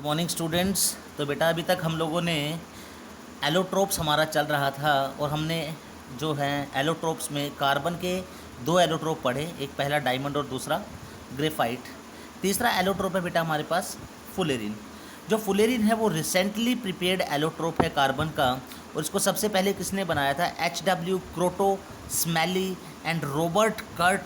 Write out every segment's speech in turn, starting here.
Good morning students. तो बेटा अभी तक हम लोगों ने एलोट्रोप्स हमारा चल रहा था और हमने जो है एलोट्रोप्स में कार्बन के दो एलोट्रोप पढ़े, एक पहला डायमंड और दूसरा ग्रेफाइट। तीसरा एलोट्रोप है बेटा हमारे पास फुलेरिन। जो फुलेरिन है वो रिसेंटली प्रिपेयर्ड एलोट्रोप है कार्बन का, और इसको सबसे पहले किसने बनाया था? एच.डब्ल्यू. क्रोटो, स्मेली एंड रॉबर्ट कर्ट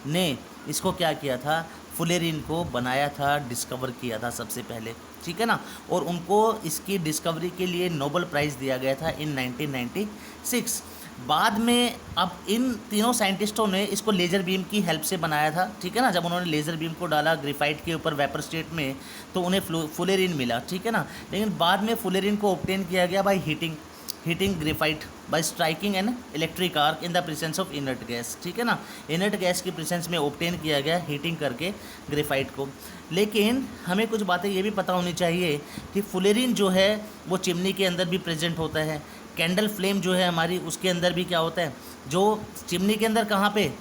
ने इसको क्या किया था? फुलेरिन को बनाया था, डिस्कवर किया था सबसे पहले, ठीक है ना। और उनको इसकी डिस्कवरी के लिए नोबेल प्राइज़ दिया गया था इन 1996। बाद में अब इन तीनों साइंटिस्टों ने इसको लेज़र बीम की हेल्प से बनाया था, ठीक है ना। जब उन्होंने लेज़र बीम को डाला ग्रेफाइट के ऊपर वेपर स्टेट में तो उन्हें फुलेरिन मिला, ठीक है ना। लेकिन बाद में फुलेरिन को ऑब्टेन किया गया by heating graphite bye striking an electric arc in the presence of inert gas, ठीक है ना। इनर्ट गैस की प्रेजेंस में ऑब्टेन किया गया हीटिंग करके ग्रेफाइट को। लेकिन हमें कुछ बातें ये भी पता होनी चाहिए कि फुलेरिन जो है वो चिमनी के अंदर भी प्रेजेंट होता है। कैंडल फ्लेम जो है हमारी, उसके अंदर भी क्या होता है? जो चिमनी के अंदर कहाँ पे?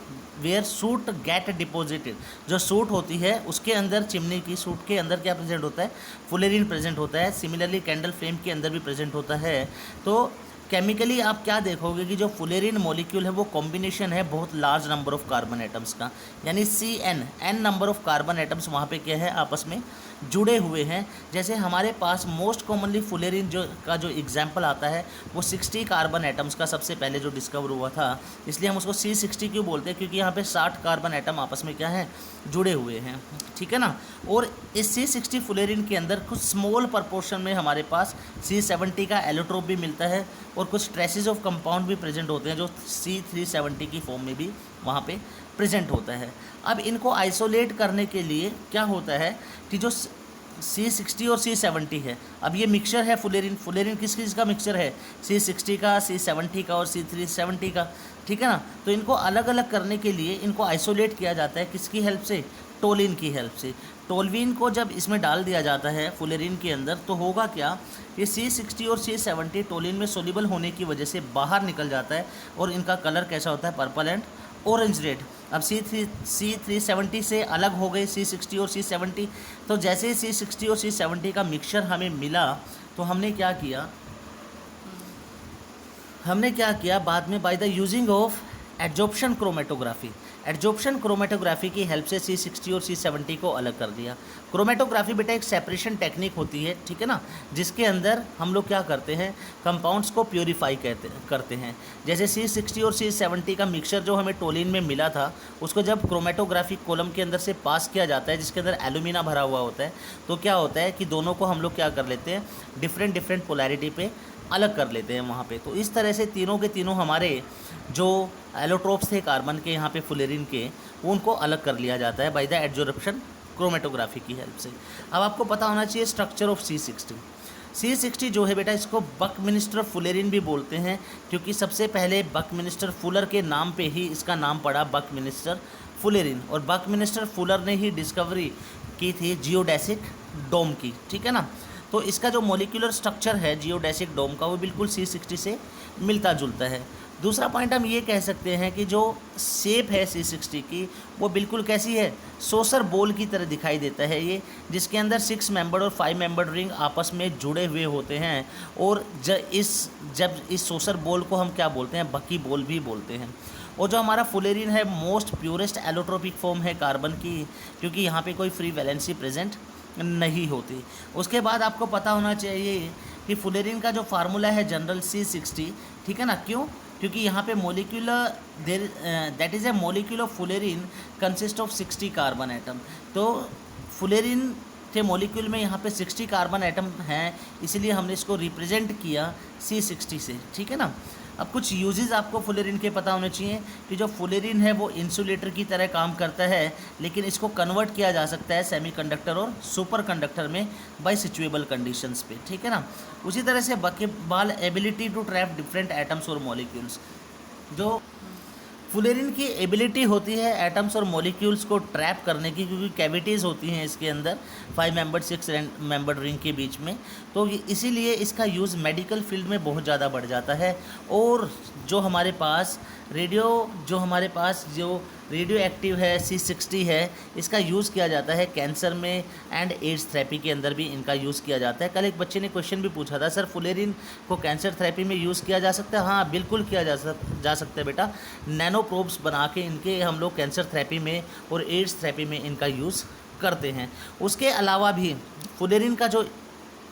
वेयर सूट गेट डिपोजिटेड, जो सूट होती है उसके अंदर, चिमनी की सूट के अंदर क्या प्रेजेंट होता है? फुलेरिन प्रेजेंट होता है। सिमिलरली कैंडल फ्लेम के अंदर भी प्रेजेंट होता है। तो केमिकली आप क्या देखोगे कि जो फुलेरिन मॉलिक्यूल है वो कॉम्बिनेशन है बहुत large number of carbon atoms का, यानी n number of carbon atoms वहाँ पे क्या है? आपस में जुड़े हुए हैं। जैसे हमारे पास मोस्ट कॉमनली फुलेरिन जो एग्जाम्पल आता है वो 60 कार्बन एटम्स का सबसे पहले जो डिस्कवर हुआ था, इसलिए हम उसको C60 क्यों बोलते हैं? क्योंकि यहाँ पे 60 कार्बन एटम आपस में क्या है? जुड़े हुए हैं, ठीक है ना। और इस C60 फुलेरिन के अंदर कुछ स्मॉल प्रपोर्शन में हमारे पास C70 का एलोट्रोप भी मिलता है, और कुछ ट्रेसेस ऑफ कंपाउंड भी प्रेजेंट होते हैं जो C370 की फॉर्म में भी वहाँ पे प्रेजेंट होता है। अब इनको आइसोलेट करने के लिए क्या होता है कि जो C60 और C70 है, अब ये मिक्सचर है फुलेरिन किस किस का मिक्सचर है? C60 का, C70 का और C370 का, ठीक है ना। तो इनको अलग अलग करने के लिए इनको आइसोलेट किया जाता है किसकी हेल्प से? टोलिन की हेल्प से। टोल्विन को जब इसमें डाल दिया जाता है फुलेरिन के अंदर तो होगा क्या? ये C60 और C70 टोलिन में सोल्यूबल होने की वजह से बाहर निकल जाता है, और इनका कलर कैसा होता है? Purple and orange red. अब C370 से अलग हो गए C60 और C70। तो जैसे ही C60 और C70 का मिक्सचर हमें मिला तो हमने क्या किया बाद में? By the using of adsorption chromatography की हेल्प से C60 और C70 को अलग कर दिया। क्रोमेटोग्राफी बेटा एक सेपरेशन टेक्निक होती है, ठीक है ना, जिसके अंदर हम लोग क्या करते हैं? कंपाउंड्स को प्योरीफाई करते हैं। जैसे C60 और C70 का मिक्सचर जो हमें टोलिन में मिला था, उसको जब क्रोमेटोग्राफी कॉलम के अंदर से पास किया जाता है जिसके अंदर एल्यूमिना भरा हुआ होता है, तो क्या होता है कि दोनों को हम लोग क्या कर लेते हैं? डिफरेंट पोलैरिटी पे अलग कर लेते हैं वहाँ पे। तो इस तरह से तीनों के तीनों हमारे जो एलोट्रोप्स थे कार्बन के, यहाँ पे फुलेरिन के, वो उनको अलग कर लिया जाता है बाय द एडजॉर्प्शन क्रोमेटोग्राफी की हेल्प से। अब आपको पता होना चाहिए स्ट्रक्चर ऑफ C60 जो है बेटा, इसको बकमिनिस्टर फुलेरिन भी बोलते हैं, क्योंकि सबसे पहले बकमिनिस्टर फुलर के नाम पे ही इसका नाम पड़ा बकमिनिस्टर फुलेरिन, और बकमिनिस्टर फुलर ने ही डिस्कवरी की थी जियोडेसिक डोम की, ठीक है ना। तो इसका जो मॉलिक्यूलर स्ट्रक्चर है जियोडेसिक डोम का वो बिल्कुल C60 से मिलता जुलता है। दूसरा पॉइंट हम ये कह सकते हैं कि जो शेप है C60 की वो बिल्कुल कैसी है? सोसर बोल की तरह दिखाई देता है ये, जिसके अंदर 6 मेंबर और 5 मेंबर रिंग आपस में जुड़े हुए होते हैं। और जब इस सोसर बोल को हम क्या बोलते हैं? बकी बोल भी बोलते हैं। और जो हमारा फुलेरिन है मोस्ट प्योरेस्ट एलोट्रोपिक फॉर्म है कार्बन की, क्योंकि यहाँ पे कोई फ्री वैलेंसी प्रेजेंट नहीं होती। उसके बाद आपको पता होना चाहिए कि फुलेरिन का जो फार्मूला है जनरल C60, ठीक है ना। क्यों? क्योंकि यहाँ पे molecular that is a molecule of fullerene consist of 60 carbon atom. तो फुलेरिन के मॉलिक्यूल में यहाँ पे 60 कार्बन एटम हैं, इसलिए हमने इसको रिप्रेजेंट किया C60 से, ठीक है ना। अब कुछ यूजेस आपको फुलेरिन के पता होने चाहिए कि जो फुलेरिन है वो इंसुलेटर की तरह काम करता है, लेकिन इसको कन्वर्ट किया जा सकता है सेमीकंडक्टर और सुपर कंडक्टर में बाय सिचुएबल कंडीशंस पे, ठीक है ना। उसी तरह से buckyball ability to trap different atoms और मॉलिक्यूल्स, जो फुलेरिन की एबिलिटी होती है एटम्स और मॉलिक्यूल्स को ट्रैप करने की, क्योंकि कैविटीज़ होती हैं इसके अंदर 5 मेंबर 6 मेंबर रिंग के बीच में, तो इसीलिए इसका यूज़ मेडिकल फील्ड में बहुत ज़्यादा बढ़ जाता है। और जो हमारे पास जो रेडियो एक्टिव है, C60 है, इसका यूज़ किया जाता है कैंसर में एंड एड्स थेरेपी के अंदर भी इनका यूज़ किया जाता है। कल एक बच्चे ने क्वेश्चन भी पूछा था, सर फुलेरिन को कैंसर थेरेपी में यूज़ किया जा सकता है? हाँ बिल्कुल किया जा सकता है बेटा। नैनो प्रोब्स बना के इनके हम लोग कैंसर थेरेपी में और एड्स थेरेपी में इनका यूज़ करते हैं। उसके अलावा भी फुलेरिन का जो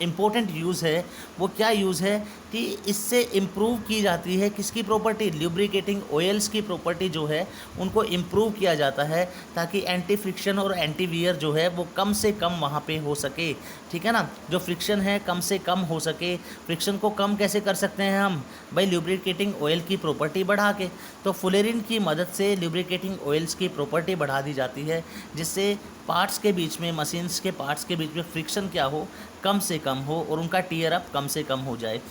इम्पोर्टेंट यूज़ है वो क्या यूज़ है कि इससे इम्प्रूव की जाती है किसकी प्रॉपर्टी, ल्यूब्रिकेटिंग ऑयल्स की प्रॉपर्टी जो है उनको इम्प्रूव किया जाता है ताकि एंटी फ्रिक्शन और एंटी वियर जो है वो कम से कम वहाँ पे हो सके। ठीक है ना, जो फ्रिक्शन है कम से कम हो सके। फ्रिक्शन को कम कैसे कर सकते हैं हम? भाई ल्यूब्रिकेटिंग ऑयल की प्रॉपर्टी बढ़ा के। तो फुलेरिन की मदद से ल्यूब्रिकेटिंग ऑयल्स की प्रॉपर्टी बढ़ा दी जाती है जिससे पार्ट्स के बीच में, मशीन्स के पार्ट्स के बीच में फ्रिक्शन क्या हो, कम से कम हो और उनका टीयर अप कम से कम हो जाए।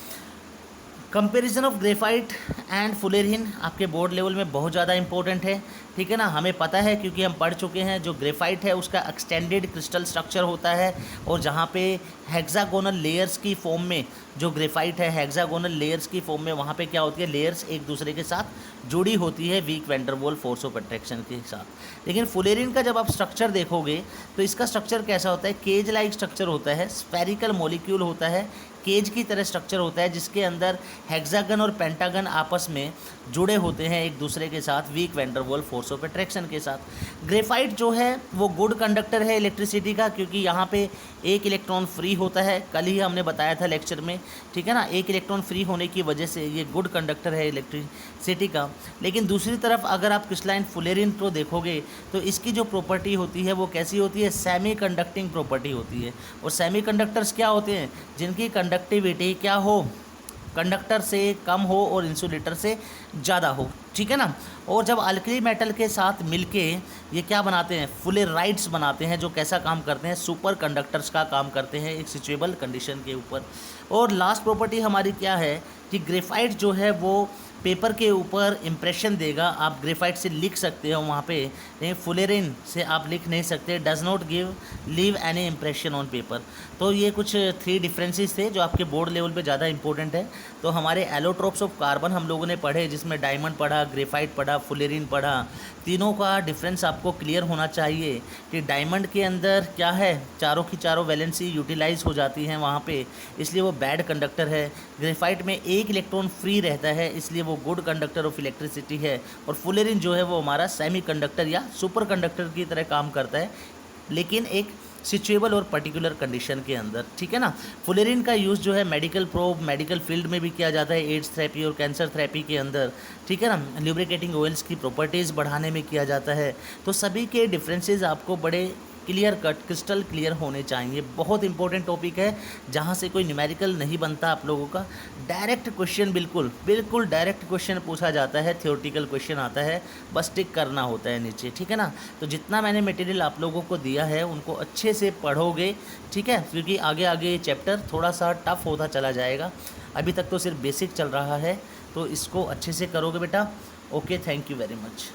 Comparison of graphite and fullerene आपके बोर्ड लेवल में बहुत ज़्यादा इंपॉर्टेंट है। ठीक है ना, हमें पता है क्योंकि हम पढ़ चुके हैं। जो ग्रेफाइट है उसका एक्सटेंडेड क्रिस्टल स्ट्रक्चर होता है और जहाँ पे हेक्सागोनल लेयर्स की फॉर्म में जो ग्रेफाइट है, हेक्सागोनल लेयर्स की फॉर्म में वहाँ पे क्या होती है, लेयर्स एक दूसरे के साथ जुड़ी होती है वीक वैन डर वाल फोर्स ऑफ अट्रैक्शन के साथ। लेकिन फुलेरिन का जब आप स्ट्रक्चर देखोगे तो इसका स्ट्रक्चर कैसा होता है, केज लाइक स्ट्रक्चर होता है, स्फेरिकल मॉलिक्यूल होता है, केज की तरह स्ट्रक्चर होता है जिसके अंदर हेक्सागन और पेंटागन आपस में जुड़े होते हैं एक दूसरे के साथ वीक वैन डर वाल फोर्स ऑफ अट्रैक्शन के साथ। ग्रेफाइट जो है वो गुड कंडक्टर है इलेक्ट्रिसिटी का क्योंकि यहाँ पे एक इलेक्ट्रॉन फ्री होता है, कल ही हमने बताया था लेक्चर में। ठीक है ना, एक इलेक्ट्रॉन फ्री होने की वजह से ये गुड कंडक्टर है इलेक्ट्रिसिटी का। लेकिन दूसरी तरफ अगर आप क्रिस्टलाइन फुलेरिन को देखोगे तो इसकी जो प्रॉपर्टी होती है वो कैसी होती है, सेमी कंडक्टिंग प्रॉपर्टी होती है। और सेमी कंडक्टर्स क्या होते हैं, जिनकी कंडक्टिविटी क्या हो, कंडक्टर से कम हो और इंसुलेटर से ज़्यादा हो। ठीक है ना, और जब अल्कली मेटल के साथ मिलके ये क्या बनाते हैं, फुलेराइड्स बनाते हैं जो कैसा काम करते हैं, सुपर कंडक्टर्स का काम करते हैं एक सिचुएबल कंडीशन के ऊपर। और लास्ट प्रॉपर्टी हमारी क्या है कि ग्रेफाइट जो है वो पेपर के ऊपर इम्प्रेशन देगा, आप ग्रेफाइट से लिख सकते हो वहाँ पे, लेकिन फुलेरिन से आप लिख नहीं सकते, does not leave any impression on paper. तो ये कुछ 3 डिफरेंसेस थे जो आपके बोर्ड लेवल पे ज़्यादा इंपॉर्टेंट है। तो हमारे एलोट्रोप्स ऑफ कार्बन हम लोगों ने पढ़े जिसमें डायमंड पढ़ा, ग्रेफाइट पढ़ा, फुलेरिन पढ़ा। तीनों का डिफरेंस आपको क्लियर होना चाहिए कि डायमंड के अंदर क्या है, चारों की चारों वैलेंसी यूटिलाइज हो जाती हैं वहाँ पे, इसलिए वो बैड कंडक्टर है। ग्रेफाइट में एक इलेक्ट्रॉन फ्री रहता है इसलिए वो गुड कंडक्टर ऑफ इलेक्ट्रिसिटी है। और फुलेरिन जो है वो हमारा सेमी कंडक्टर या सुपर कंडक्टर की तरह काम करता है लेकिन एक सिचुएबल और पर्टिकुलर कंडीशन के अंदर। ठीक है ना, फुलेरिन का यूज़ जो है मेडिकल प्रोब, मेडिकल फील्ड में भी किया जाता है, एड्स थेरेपी और कैंसर थेरेपी के अंदर। ठीक है ना, ल्यूब्रिकेटिंग ऑयल्स की प्रॉपर्टीज़ बढ़ाने में किया जाता है। तो सभी के डिफरेंसेस आपको बड़े क्लियर कट, क्रिस्टल क्लियर होने चाहिए। बहुत इंपॉर्टेंट टॉपिक है जहाँ से कोई न्यूमेरिकल नहीं बनता आप लोगों का, डायरेक्ट क्वेश्चन, बिल्कुल डायरेक्ट क्वेश्चन पूछा जाता है, थ्योरेटिकल क्वेश्चन आता है, बस टिक करना होता है नीचे। ठीक है ना, तो जितना मैंने मटेरियल आप लोगों को दिया है उनको अच्छे से पढ़ोगे। ठीक है, क्योंकि आगे आगे चैप्टर थोड़ा सा टफ होता चला जाएगा, अभी तक तो सिर्फ बेसिक चल रहा है, तो इसको अच्छे से करोगे बेटा। Okay, thank you very much.